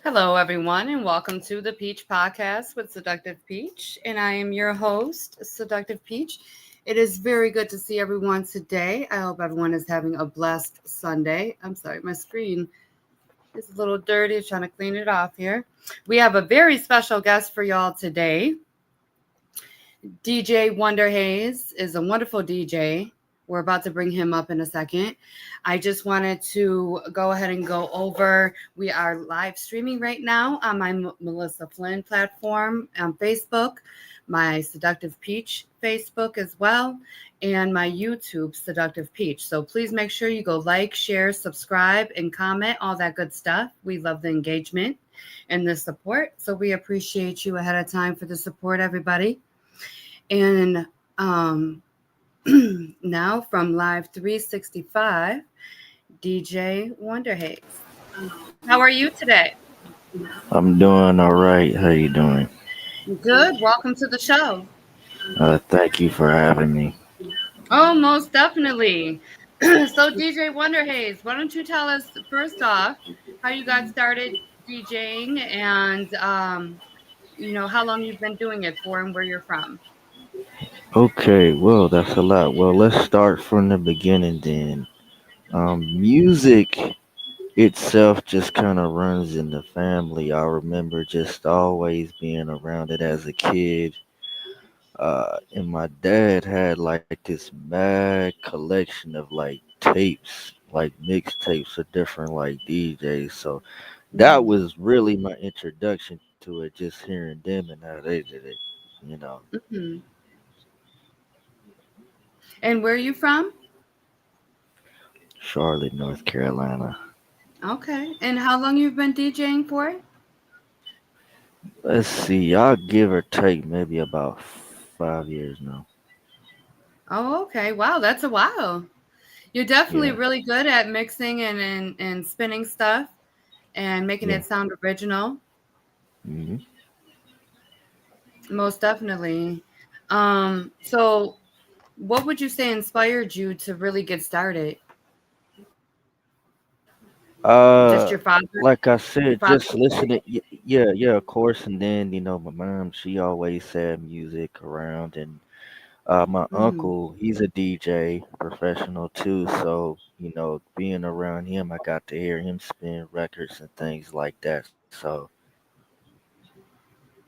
Hello, everyone, and welcome to the Peach Podcast with Seductive Peach. And I am your host, Seductive Peach. It is very good to see everyone today. I hope everyone is having a blessed Sunday. I'm sorry, my screen is a little dirty. Trying to clean it off here. We have a very special guest for y'all today. DJ Wonder Hayes is a wonderful DJ. We're about to bring him up in a second. I just wanted to go ahead and go over. We are live streaming right now on my Melissa Flynn platform on Facebook, my Seductive Peach Facebook as well, and my YouTube Seductive Peach. So please make sure you go like, share, subscribe, and comment, all that good stuff. We love the engagement and the support. So we appreciate you ahead of time for the support, everybody. And now from Live 365, DJ Wonder Hayes. How are you today? I'm doing all right. How you doing? Good. Welcome to the show. Thank you for having me. Oh, most definitely. So, DJ Wonder Hayes, why don't you tell us first off how you got started DJing and how long you've been doing it for and where you're from? Okay, well, that's a lot. Well, let's start from the beginning then. Music itself just kind of runs in the family. I remember just always being around it as a kid. And my dad had like this mad collection of like tapes, like mixtapes of different like DJs. So that Mm-hmm. was really my introduction to it, just hearing them and how they did it, you know. Mm-hmm. And where are you from? Charlotte, North Carolina. Okay. And how long you've been DJing for? Let's see, I'll give or take maybe about 5 years now. Oh, okay. Wow, that's a while. You're definitely Yeah, really good at mixing and spinning stuff and making yeah. it sound original. hmm Most definitely. So what would you say inspired you to really get started? Just Uh, your father? like I Your said, father just was listening. Yeah, yeah, of course. And then my mom, she always had music around, and my mm-hmm. uncle, he's a DJ professional too. So being around him, I got to hear him spin records and things like that. So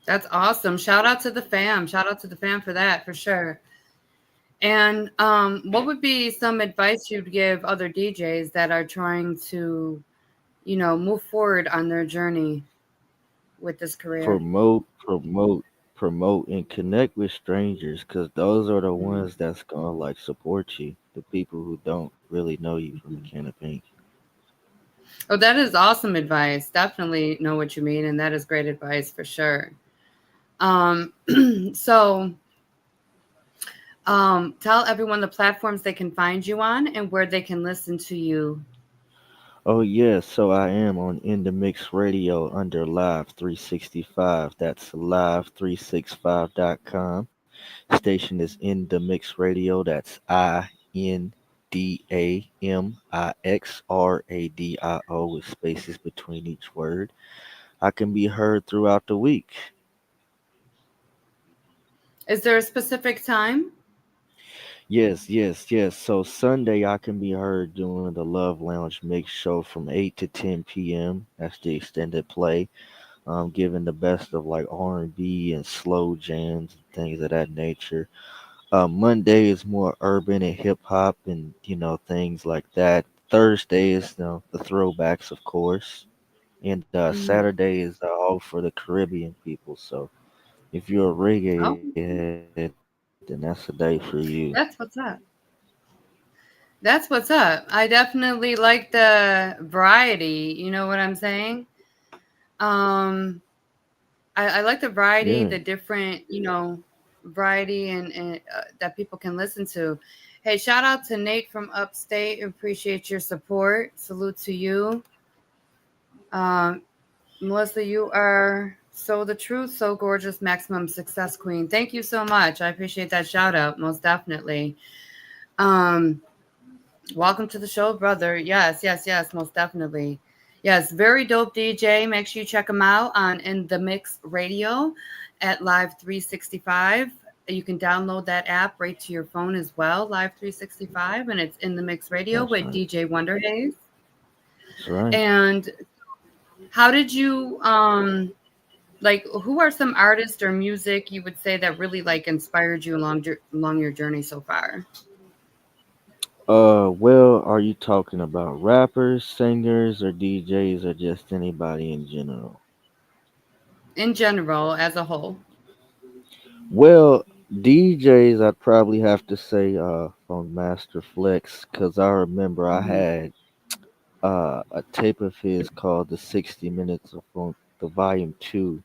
That's awesome. Shout out to the fam. Shout out to the fam for that, for sure. And what would be some advice you'd give other DJs that are trying to, move forward on their journey with this career? promote, and connect with strangers, because those are the Mhm. ones that's gonna like support you. The people who don't really know you from a can of paint. Oh, that is awesome advice. Definitely know what you mean, and that is great advice for sure. Um, so tell everyone the platforms they can find you on and where they can listen to you. Oh yeah, so I am on In the Mix Radio under Live 365. That's live365.com. Station is In the Mix Radio. That's INDAMIXRADIO with spaces between each word. I can be heard throughout the week. Is there a specific time? Yes, yes, yes. So Sunday I can be heard doing the Love Lounge mix show from 8 to 10 p.m. That's the extended play. Giving the best of like R&B and slow jams and things of that nature. Monday is more urban and hip hop and things like that. Thursday is the throwbacks, of course, and Mhm. Saturday is all for the Caribbean people. So if you're a reggae Oh, head, then that's a day for you. that's what's up. That's what's up. I definitely like the variety. You know what I'm saying? Um, I like the variety, Yeah. the different, variety and that people can listen to. Hey, shout out to Nate from Upstate. Appreciate your support. Salute to you. Um, Melissa, you are so the truth, so gorgeous, maximum success queen. Thank you so much. I appreciate that shout out, most definitely. Um, Welcome to the show, brother. Yes, yes, yes, most definitely. Yes, very dope DJ. Make sure you check him out on In the Mix Radio at Live 365. You can download that app right to your phone as well, Live 365, and it's In the Mix Radio That's with right. DJ Wonder Haze. That's right. And how did you like who are some artists or music you would say that really like inspired you along your journey so far? Well, are you talking about rappers, singers, or DJs, or just anybody in general? In general, as a whole. Well, DJs, I'd probably have to say Funk Master Flex, because I remember I Hmm. had a tape of his called the 60 Minutes of Funk, the Volume 2.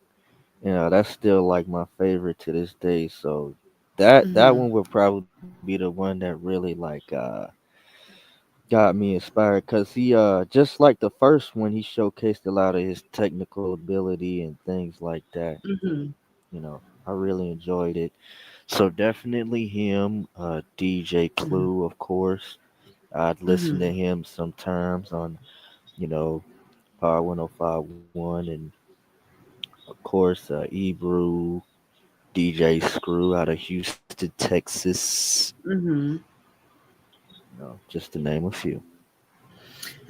That's still like my favorite to this day. So that Hmm. one would probably be the one that really got me inspired because he just like the first one, he showcased a lot of his technical ability and things like that. Hmm. I really enjoyed it. So definitely him, DJ Hmm. Clue, of course. I'd listen to Hmm. him sometimes on, you know, Power 105.1, and of course, Ebrew, DJ Screw out of Houston, Texas. Hmm. Just to name a few.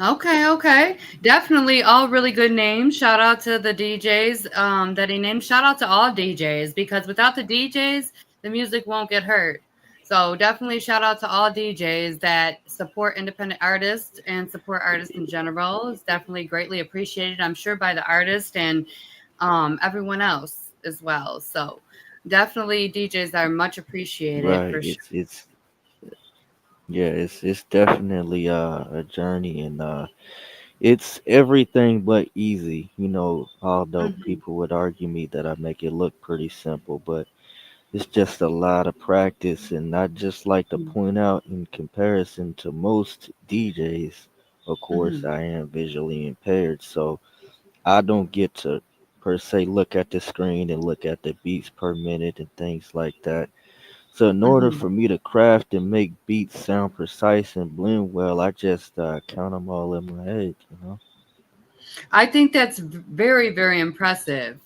Okay, okay. Definitely all really good names. Shout out to the DJs that he named. Shout out to all DJs because without the DJs, the music won't get heard. So definitely shout out to all DJs that support independent artists and support artists in general. It's definitely greatly appreciated, I'm sure, by the artist and everyone else as well. So definitely DJs are much appreciated Right. for sure. It's yeah, it's definitely a journey, and it's everything but easy. Although Hmm. people would argue me that I make it look pretty simple, but it's just a lot of practice. And I just like to point out, in comparison to most DJs, of course, Hmm. I am visually impaired, so I don't get to per se look at the screen and look at the beats per minute and things like that. So in order Hmm. for me to craft and make beats sound precise and blend well, I just count them all in my head. I think that's very, very impressive.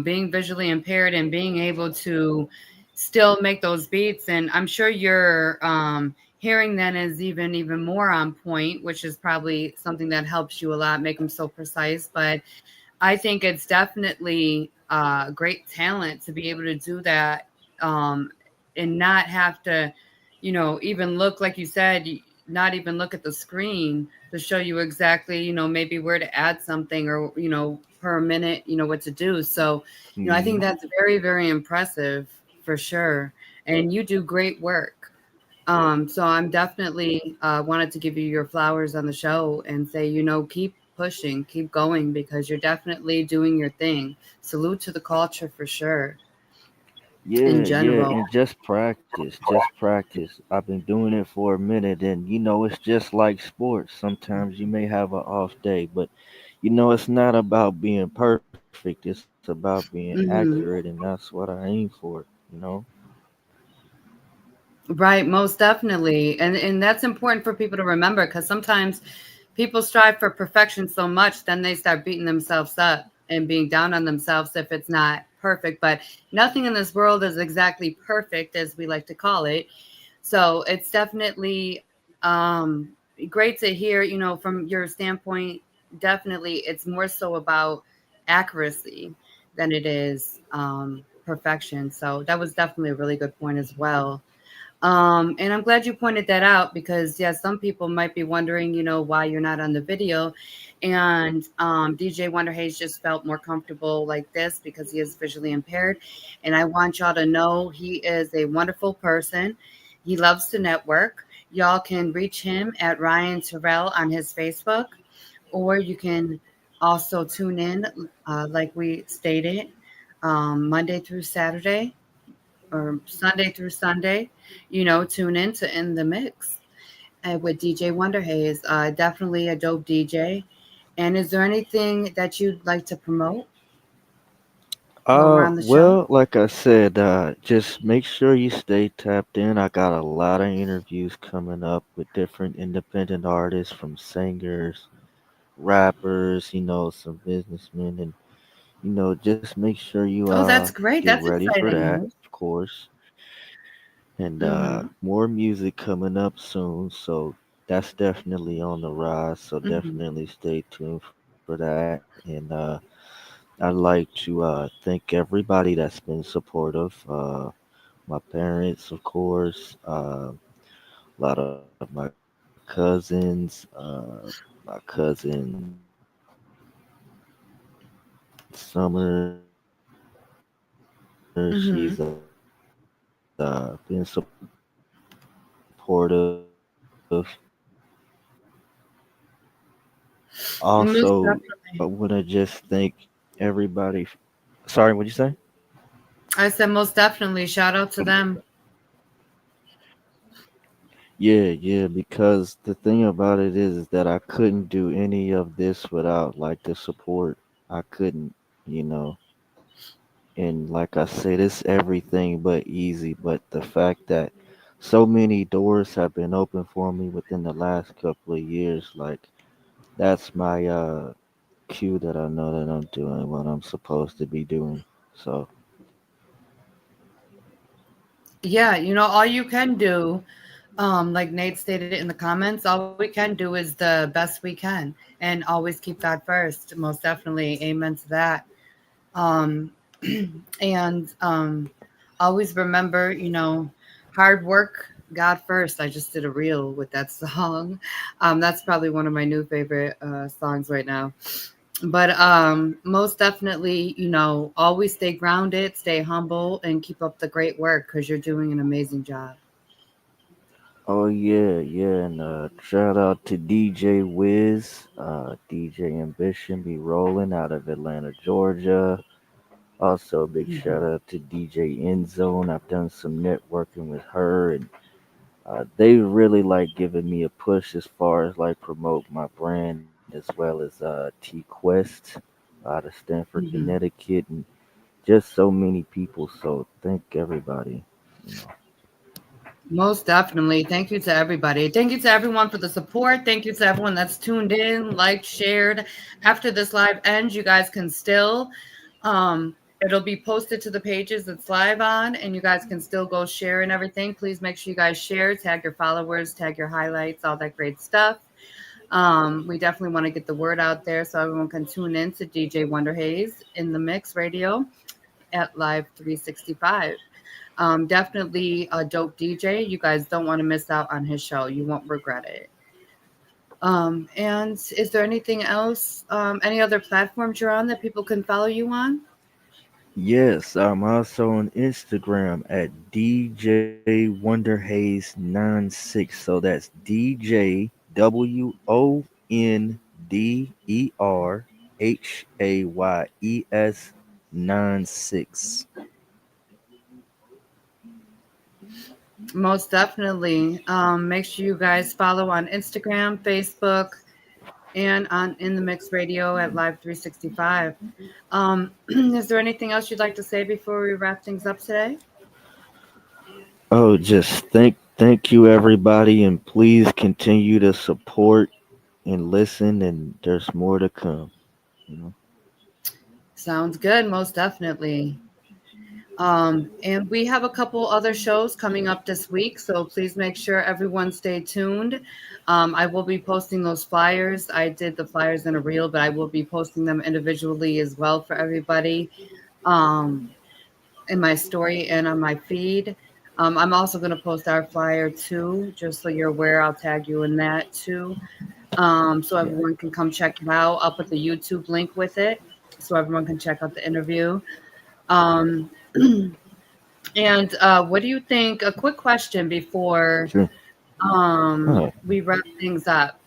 Being visually impaired and being able to still make those beats, and I'm sure your hearing then is even more on point, which is probably something that helps you a lot, make them so precise. But I think it's definitely great talent to be able to do that um, and not have to, even look like you said, not even look at the screen to show you exactly, maybe where to add something or per minute, what to do. So, I think Hmm. that's very, very impressive for sure, and you do great work. So I'm definitely wanted to give you your flowers on the show and say, keep pushing, keep going because you're definitely doing your thing. Salute to the culture for sure in Yeah, yeah, general. and just practice. I've been doing it for a minute, and it's just like sports. Sometimes you may have an off day, but it's not about being perfect. It's about being accurate, and Hmm. that's what I aim for. Right, most definitely. And that's important for people to remember because sometimes people strive for perfection so much, then they start beating themselves up and being down on themselves if it's not perfect. But nothing in this world is exactly perfect, as we like to call it. So it's definitely great to hear, from your standpoint. Definitely, it's more so about accuracy than it is perfection. So that was definitely a really good point as well. And I'm glad you pointed that out because, yeah, some people might be wondering, why you're not on the video. And DJ Wonder Hayes just felt more comfortable like this because he is visually impaired. And I want y'all to know he is a wonderful person. He loves to network. Y'all can reach him at Ryan Terrell on his Facebook, or you can also tune in, like we stated, Monday through Saturday or Sunday through Sunday, tune in to In the Mix with DJ Wonder Haze. Definitely a dope DJ. And is there anything that you'd like to promote while we're on the show? Well, like I said, just make sure you stay tapped in. I got a lot of interviews coming up with different independent artists, from singers, rappers, some businessmen, and just make sure you Oh, that's get great. That's ready for exciting that, news. of course. And Mm-hmm. more music coming up soon, so that's definitely on the rise. So Mm-hmm. definitely stay tuned for that. And I'd like to thank everybody that's been supportive. My parents, of course, a lot of my cousins, my cousin Summer. She's been Mm-hmm. supportive. Also, Most I definitely. want to just thank everybody. Sorry, what'd you say? I said most definitely. Shout out to them. Yeah, because the thing about it is that I couldn't do any of this without like the support. I couldn't, you know. And like I said, it's everything but easy. But the fact that so many doors have been open for me within the last couple of years, like that's my cue that I know that I'm doing what I'm supposed to be doing. So Yeah, all you can do, like Nate stated it in the comments, all we can do is the best we can and always keep God first. Most definitely. Amen to that. Um, and always remember, hard work, God first. I just did a reel with that song. That's probably one of my new favorite songs right now. But most definitely, always stay grounded, stay humble, and keep up the great work because you're doing an amazing job. oh yeah, and shout out to DJ Wiz, DJ Ambition be rolling out of Atlanta, Georgia. Also, a big shout Mhm. out to DJ Endzone. I've done some networking with her, and they really like giving me a push as far as like promote my brand as well as T Quest out of Stanford, Mhm. Connecticut, and just so many people. So thank everybody. You know. Most definitely. Thank you to everybody. Thank you to everyone for the support. Thank you to everyone that's tuned in, liked, shared. After this live ends, you guys can still, it'll be posted to the pages it's live on, and you guys can still go share and everything. Please make sure you guys share, tag your followers, tag your highlights, all that great stuff. We definitely want to get the word out there so everyone can tune in to DJ Wonder Haze in the Mix Radio at Live 365. Definitely a dope DJ. You guys don't want to miss out on his show. You won't regret it. And is there anything else, any other platforms you're on that people can follow you on? Yes, I'm also on Instagram at DJ WonderHaze96. So that's DJWonderHayes Most definitely. Make sure you guys follow on Instagram, Facebook, and on In the Mix Radio at Live 365. Is there anything else you'd like to say before we wrap things up today? Oh, just thank you everybody, and please continue to support and listen, and there's more to come. You know. Sounds good, most definitely. And we have a couple other shows coming up this week, so please make sure everyone stay tuned. I will be posting those flyers. I did the flyers in a reel, but I will be posting them individually as well for everybody um, in my story and on my feed. I'm also going to post our flyer too, just so you're aware. I'll tag you in that too, so Yeah. everyone can come check it out. I'll put the YouTube link with it so everyone can check out the interview. Um, And what do you think? A quick question before Sure. we wrap things up.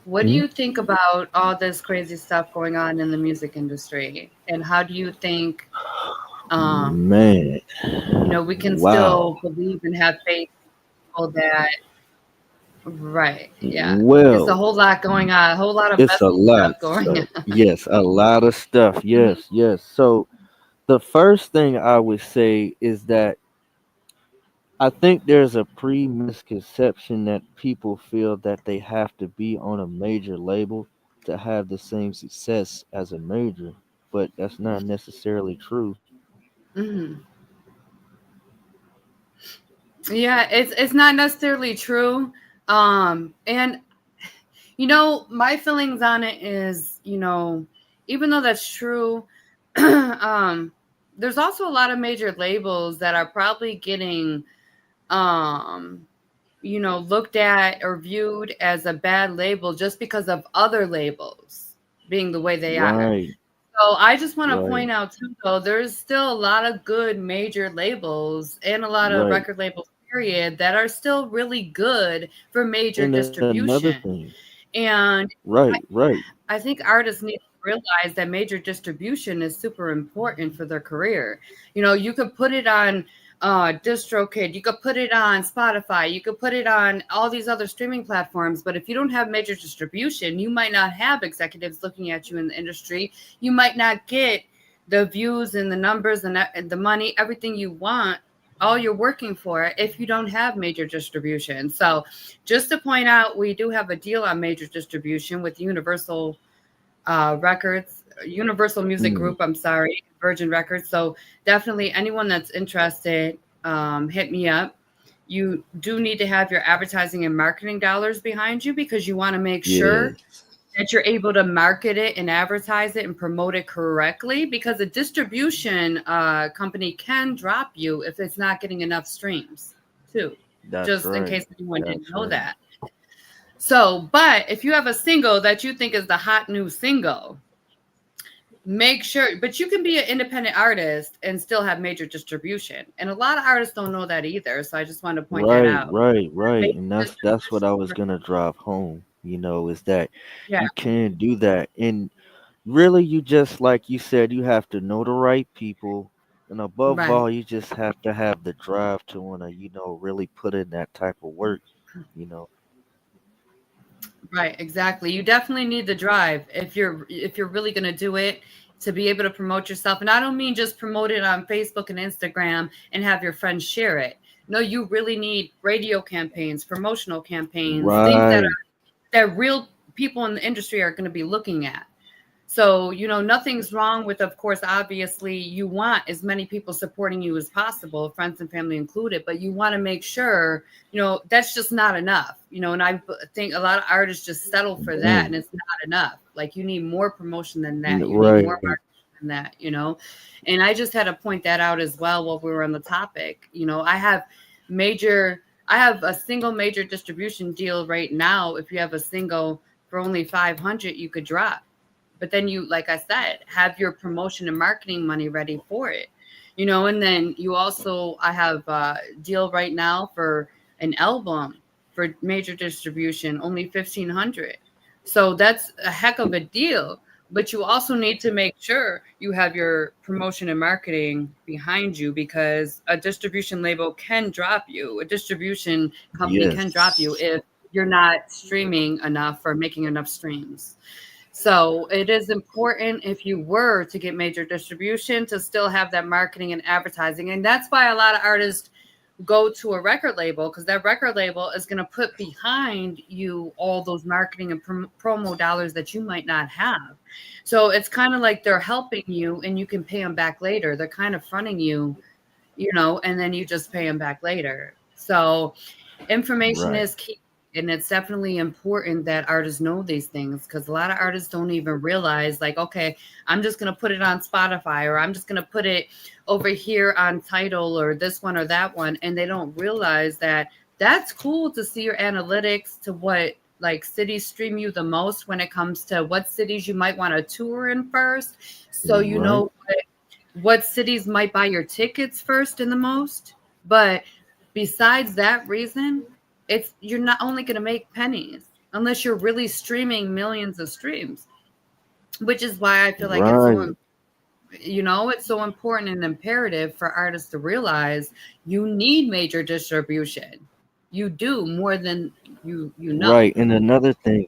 What do Mhm. you think about all this crazy stuff going on in the music industry? And how do you think, um, Man, we can still wow. believe and have faith in people that, right? Yeah, it's a Well, whole lot going on, a whole lot of it's a messy stuff lot. going So, on. yes, a lot of stuff. Mhm. Yes. So, the first thing I would say is that I think there's a pre misconception that people feel that they have to be on a major label. to have the same success as a major, but that's not necessarily true. Mhm. Yeah, it's not necessarily true. And my feelings on it is, even though that's true, um, there's also a lot of major labels that are probably getting, um, looked at or viewed as a bad label just because of other labels being the way they are. Right, So I just want to right, point out too, though, there's still a lot of good major labels and a lot of right. record labels, period, that are still really good for major And another distribution. thing, And right, right, I think artists need to realize that major distribution is super important for their career. You could put it on DistroKid, you could put it on Spotify, you could put it on all these other streaming platforms. But if you don't have major distribution, you might not have executives looking at you in the industry. You might not get the views and the numbers and the money, everything you want, all you're working for, if you don't have major distribution. So just to point out, we do have a deal on major distribution with Universal Music mm, Group, I'm sorry, Virgin Records. So definitely anyone that's interested, hit me up. You do need to have your advertising and marketing dollars behind you because you want to make sure yes, that you're able to market it and advertise it and promote it correctly, because a distribution company can drop you if it's not getting enough streams too, that's just in right, case anyone didn't that's know right. that. So, but if you have a single that you think is the hot new single, make sure, but you can be an independent artist and still have major distribution. And a lot of artists don't know that either. So I just wanted to point that Right, out. right, right. Major And that's what I was distribution. gonna drive home, is that Yeah, you can do that. And really you just like you said, you have to know the right people. And above right. all, you just have to have the drive to wanna, really put in that type of work, you know. Right, exactly. You definitely need the drive if you're really going to do it, to be able to promote yourself. And I don't mean just promote it on Facebook and Instagram and have your friends share it. No, you really need radio campaigns, promotional campaigns, things that Right. are that real people in the industry are going to be looking at. So, nothing's wrong with, of course, obviously, you want as many people supporting you as possible, friends and family included, but you want to make sure, that's just not enough, and think a lot of artists just settle for that, and Mm, it's not enough. Like, you need more promotion than that. You need more right. marketing than that. And I just had to point that out as well while we were on the topic. I have a single major distribution deal right now. If you have a single for only 500, you could drop, but then you, like I said, have your promotion and marketing money ready for it. And then you also, I have a deal right now for an album for major distribution, only 1,500. So that's a heck of a deal. But you also need to make sure you have your promotion and marketing behind you, because a distribution label can drop you. A distribution company can drop you Yes. if you're not streaming enough or making enough streams. So it is important, if you were to get major distribution, to still have that marketing and advertising. And that's why a lot of artists go to a record label, because that record label is going to put behind you all those marketing and promo dollars that you might not have. So it's kind of like they're helping you and you can pay them back later. They're kind of fronting you, and then you just pay them back later. So information Right. is key, and it's definitely important that artists know these things, because a lot of artists don't even realize, like, okay, I'm just going to put it on Spotify, or I'm just going to put it over here on Tidal, or this one or that one, and they don't realize that that's cool to see your analytics to what, like, cities stream you the most when it comes to what cities you might want to tour in first, so Right. what cities might buy your tickets first and the most. But besides that reason, it's you're not only going to make pennies unless you're really streaming millions of streams, which is why I feel like Right. it's so important and imperative for artists to realize you need major distribution. You do more than you know. Right. And another thing,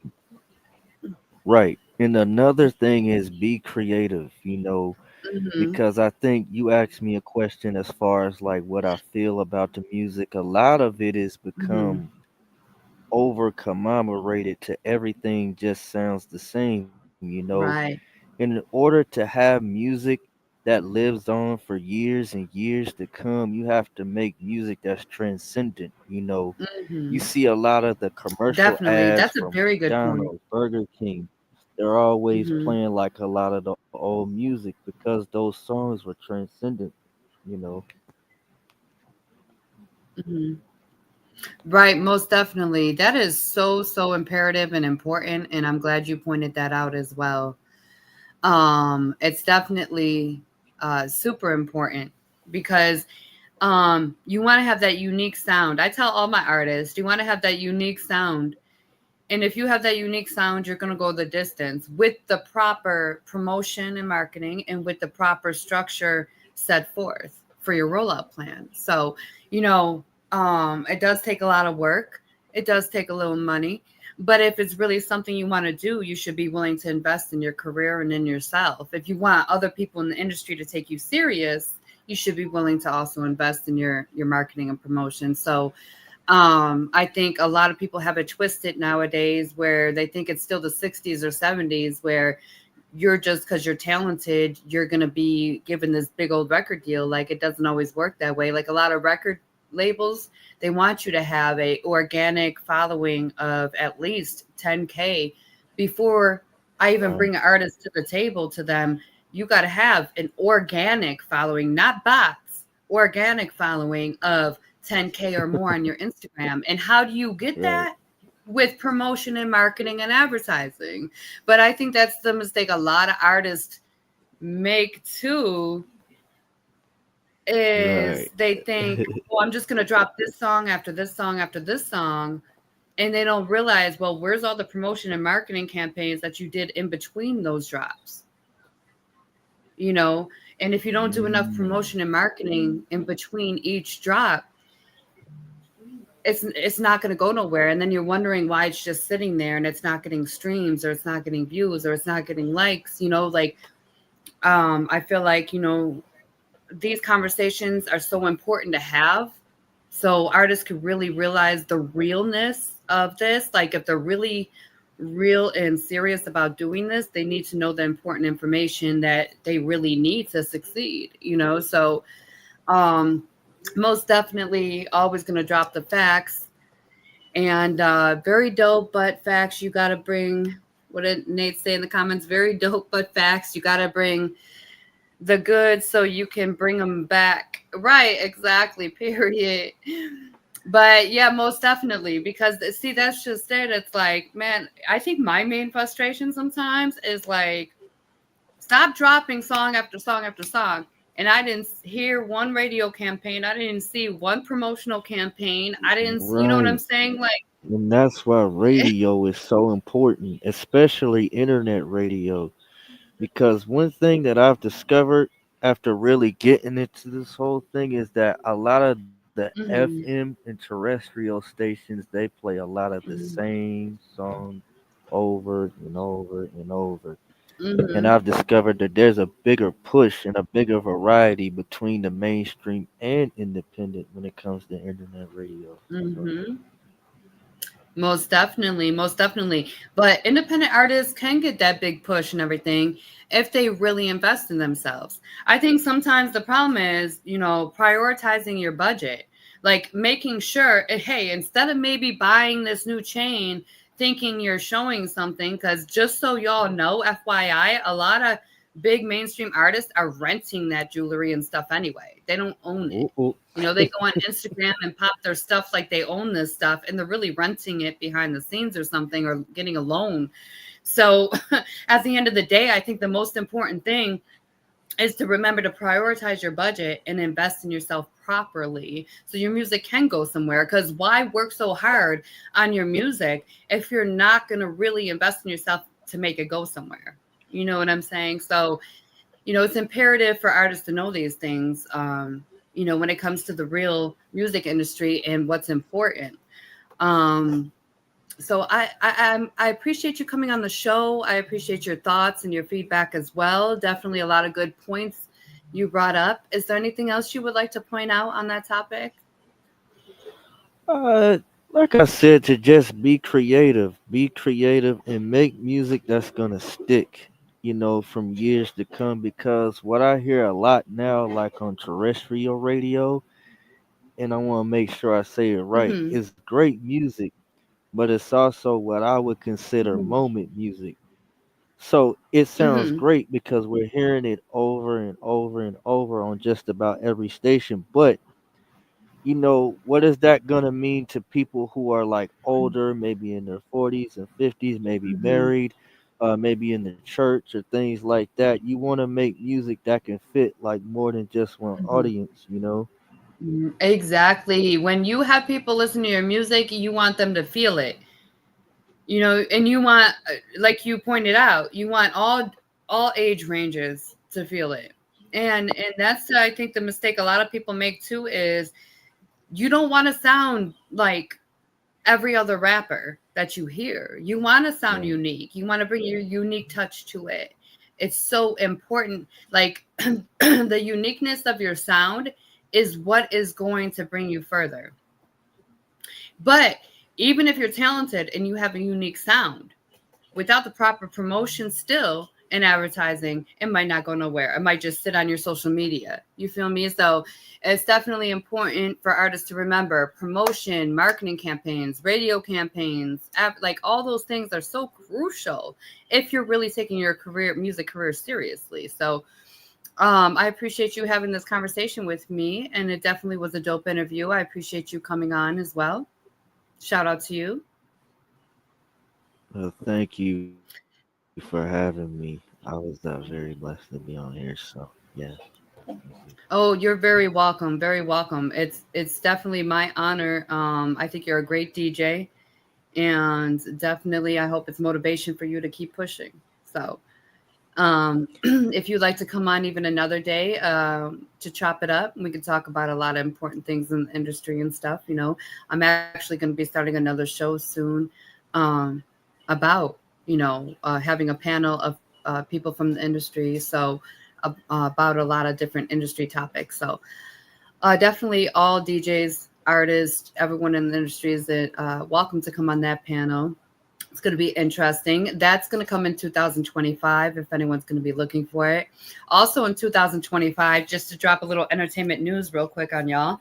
right. And another thing is be creative, Hmm. because I think you asked me a question as far as like what I feel about the music. A lot of it is Hmm. become over commemorated to everything just sounds the same, Right. In order to have music that lives on for years and years to come, you have to make music that's transcendent. You Hmm. see a lot of the commercial Definitely. ads That's a from very good point. McDonald's, Burger King. They're always Hmm. playing like a lot of the old music because those songs were transcendent, you know. Hmm. Right, most definitely. That is so, so imperative and important. And I'm glad you pointed that out as well. It's definitely super important because you want to have that unique sound. I tell all my artists, you want to have that unique sound. And if you have that unique sound, you're going to go the distance with the proper promotion and marketing and with the proper structure set forth for your rollout plan. So, you know, it does take a lot of work. It does take a little money. But if it's really something you want to do, you should be willing to invest in your career and in yourself. If you want other people in the industry to take you serious, you should be willing to also invest in your marketing and promotion. So, I think a lot of people have it twisted nowadays where they think it's still the 60s or 70s where you're just because you're talented, you're going to be given this big old record deal. Like it doesn't always work that way. Like a lot of record labels, they want you to have a organic following of at least 10K before I even Right. bring an artist to the table to them. You got to have an organic following, not bots, organic following of 10K or more on your Instagram. And how do you get Right. that? With promotion and marketing and advertising. But I think that's the mistake a lot of artists make too Right. is they think, "Oh, I'm just going to drop this song after this song after this song." And they don't realize, well, where's all the promotion and marketing campaigns that you did in between those drops? You know, and if you don't do enough Mm, promotion and marketing in between each drop, it's not going to go nowhere, and then you're wondering why it's just sitting there and it's not getting streams or it's not getting views or it's not getting likes, like I feel like, these conversations are so important to have so artists could really realize the realness of this. Like if they're really real and serious about doing this, they need to know the important information that they really need to succeed, so um most definitely always going to drop the facts and very dope but facts. You got to bring, what did Nate say in the comments? Very dope but facts. You got to bring the goods so you can bring them back. Right, exactly. Period. But yeah, most definitely. Because see, that's just it. It's like, man, I think my main frustration sometimes is like, stop dropping song after song after song. And I didn't hear one radio campaign. I didn't see one promotional campaign. I didn't, you know what I'm right. saying? Like, And that's why radio is so important, especially internet radio. Because one thing that I've discovered after really getting into this whole thing is that a lot of the FM mhm, and terrestrial stations, they play a lot of the mhm, same song over and over and over. And mhm, I've discovered that there's a bigger push and a bigger variety between the mainstream and independent when it comes to internet radio. So, mhm. Most definitely, most definitely. But independent artists can get that big push and everything if they really invest in themselves. I think sometimes the problem is, prioritizing your budget, like making sure, hey, instead of maybe buying this new chain, thinking you're showing something, because just so y'all know, FYI, a lot of big mainstream artists are renting that jewelry and stuff anyway. They don't own it. ooh, ooh. They go on Instagram and pop their stuff like they own this stuff, and they're really renting it behind the scenes or something or getting a loan. So, at the end of the day, I think the most important thing is to remember to prioritize your budget and invest in yourself properly so your music can go somewhere. Because why work so hard on your music if you're not going to really invest in yourself to make it go somewhere? You know what I'm saying? So, it's imperative for artists to know these things, when it comes to the real music industry and what's important. Um, so I appreciate you coming on the show. I appreciate your thoughts and your feedback as well. Definitely a lot of good points you brought up. Is there anything else you would like to point out on that topic? Uh, Like I said, to just be creative and make music that's gonna stick, from years to come. Because what I hear a lot now, like on terrestrial radio, and I want to make sure I say it right, Mm-hmm. is great music, but it's also what I would consider Mm-hmm. moment music. So it sounds Mm-hmm. great because we're hearing it over and over and over on just about every station. But what is that going to mean to people who are like older, maybe in their 40s and 50s, maybe Mm-hmm. married, maybe in the church or things like that? You want to make music that can fit like more than just one Mm-hmm. audience. Exactly. When you have people listen to your music, you want them to feel it, and you want, like you pointed out, you want all age ranges to feel it. And that's, I think, the mistake a lot of people make too is you don't want to sound like every other rapper that you hear. You want to sound Right. unique. You want to bring your unique touch to it. It's so important. Like the uniqueness of your sound is what is going to bring you further. But even if you're talented and you have a unique sound, without the proper promotion still in advertising, it might not go nowhere. It might just sit on your social media. You feel me? So it's definitely important for artists to remember promotion, marketing campaigns, radio campaigns, like all those things are so crucial if you're really taking your music career seriously. So I appreciate you having this conversation with me, and it definitely was a dope interview. I appreciate you coming on as well. Shout out to you. Thank you for having me. I was very blessed to be on here. So, yeah, thank you. Oh, you're very welcome. Very welcome. It's definitely my honor. I think you're a great DJ, and definitely I hope it's motivation for you to keep pushing. So, if you'd like to come on even another day to chop it up, we can talk about a lot of important things in the industry and stuff. I'm actually going to be starting another show soon um, about having a panel of people from the industry. So about a lot of different industry topics. So definitely all DJs, artists, everyone in the industry is welcome to come on that panel. It's going to be interesting. That's going to come in 2025 if anyone's going to be looking for it. Also in 2025, just to drop a little entertainment news real quick on y'all,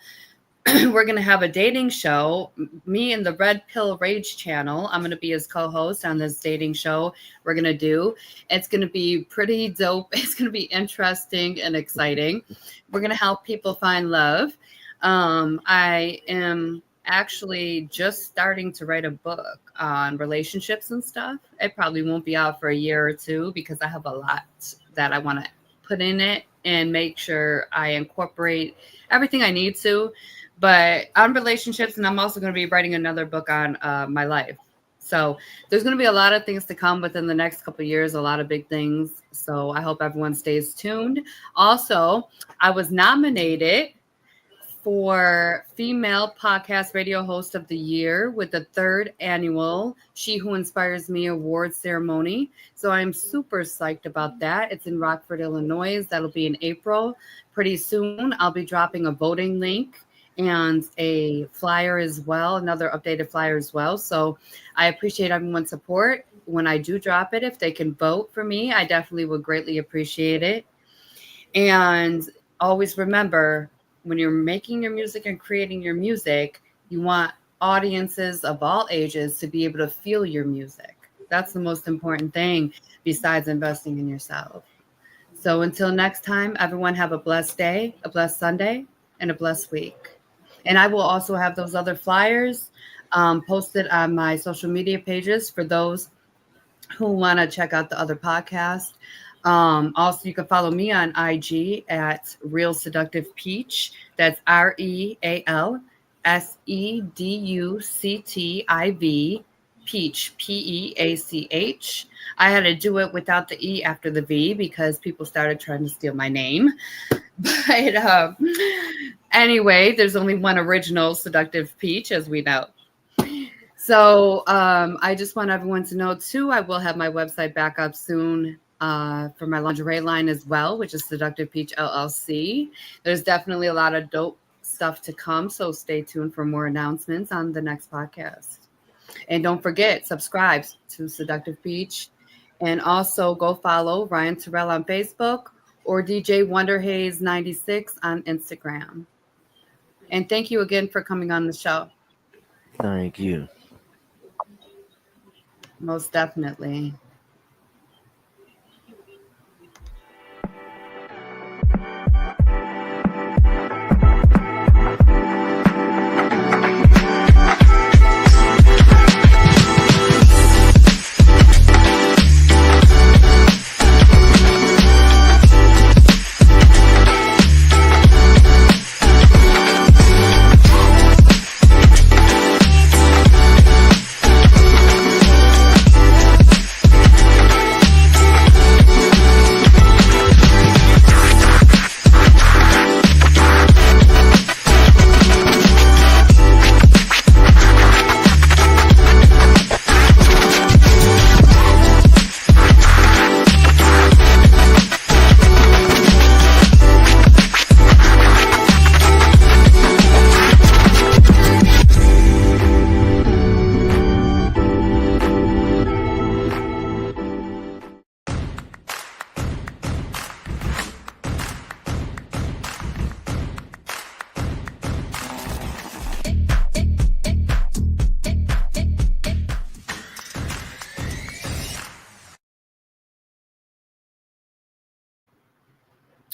we're going to have a dating show. Me and the Red Pill Rage channel. I'm going to be his co host on this dating show we're going to do. It's going to be pretty dope. It's going to be interesting and exciting. We're going to help people find love. I am actually just starting to write a book on relationships and stuff. It probably won't be out for a year or two because I have a lot that I want to put in it and make sure I incorporate everything I need to. But on relationships, and I'm also going to be writing another book on my life. So there's going to be a lot of things to come within the next couple of years, a lot of big things. So I hope everyone stays tuned. Also, I was nominated for Female Podcast Radio Host of the Year with the third annual She Who Inspires Me Award ceremony. So I'm super psyched about that. It's in Rockford, Illinois. That'll be in April. Pretty soon, I'll be dropping a voting link and a flyer as well, another updated flyer as well. So I appreciate everyone's support. When I do drop it, if they can vote for me, I definitely would greatly appreciate it. And always remember, when you're making your music and creating your music, you want audiences of all ages to be able to feel your music. That's the most important thing besides investing in yourself. So until next time, everyone have a blessed day, a blessed Sunday, and a blessed week. And I will also have those other flyers posted on my social media pages for those who want to check out the other podcast. Also, you can follow me on IG at Real Seductive Peach. That's RealSeductiv Peach, Peach. I had to do it without the E after the V because people started trying to steal my name. But anyway, there's only one original Seductive Peach, as we know. So I just want everyone to know too, I will have my website back up soon for my lingerie line as well, which is Seductive Peach LLC. There's definitely a lot of dope stuff to come. So stay tuned for more announcements on the next podcast. And don't forget, subscribe to Seductive Beach. And also go follow Ryan Terrell on Facebook or DJ Wonderhaze 96 on Instagram. And thank you again for coming on the show. Thank you. Most definitely.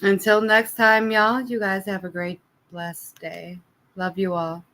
Until next time, y'all, you guys have a great, blessed day. Love you all.